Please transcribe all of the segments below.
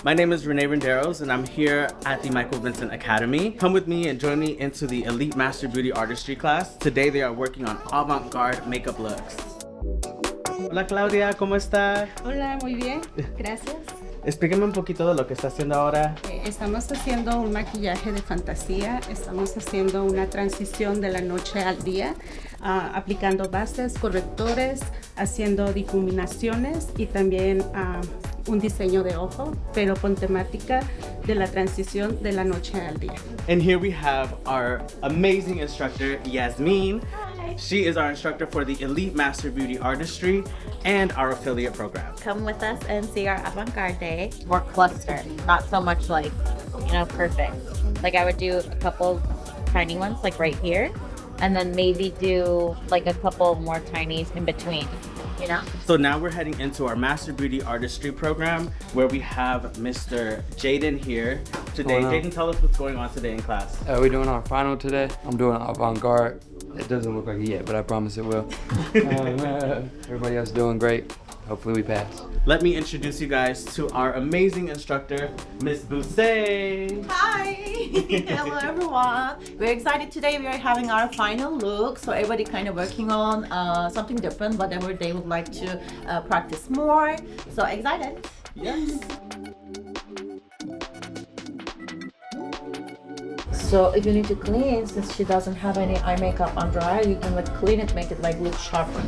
My name is Renee Renderos and I'm here at the Michael Vincent Academy. Come with me and join me into the Elite Master Beauty Artistry class. Today they are working on avant-garde makeup looks. Hola Claudia, ¿cómo está? Hola, muy bien, gracias. Explíqueme un poquito de lo que está haciendo ahora. Estamos haciendo un maquillaje de fantasía, estamos haciendo una transición de la noche al día, aplicando bases, correctores, haciendo difuminaciones y también un diseño de ojo, pero con temática de la transición de la noche al día. And here we have our amazing instructor, Yasmin. Hi. She is our instructor for the Elite Master Beauty Artistry and our affiliate program. Come with us and see our avant-garde day. More clustered, not so much like, perfect. Like I would do a couple tiny ones like right here, and then maybe do like a couple more tinies in between. So now we're heading into our Master Beauty Artistry program where we have Mr. Jaden here today. Jaden, tell us what's going on today in class. We're doing our final today. I'm doing avant-garde. It doesn't look like it yet, but I promise it will. Everybody else doing great. Hopefully we pass. Let me introduce you guys to our amazing instructor, Miss Bousset. Hi! Hello everyone! We're excited today. We are having our final look. So everybody kind of working on something different, whatever they would like to practice more. So excited! Yes. So if you need to clean, since she doesn't have any eye makeup under eye, you can clean it, make it look sharper.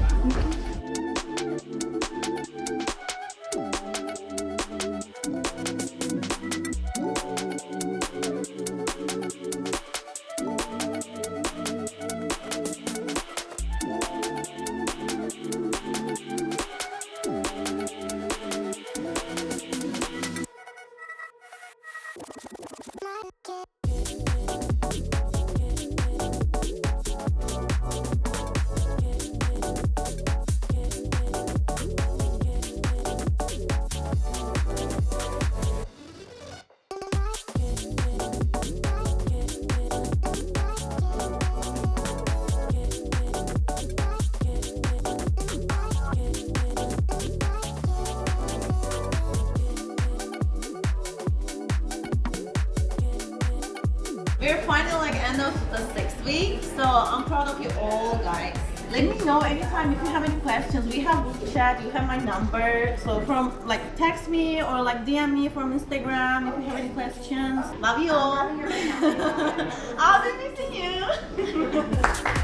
We're finally end of the 6th week, so I'm proud of you all, guys. Let me know anytime if you have any questions. We have chat, you have my number, so from text me or DM me from Instagram if you have any questions. Love you all. I'll be missing you.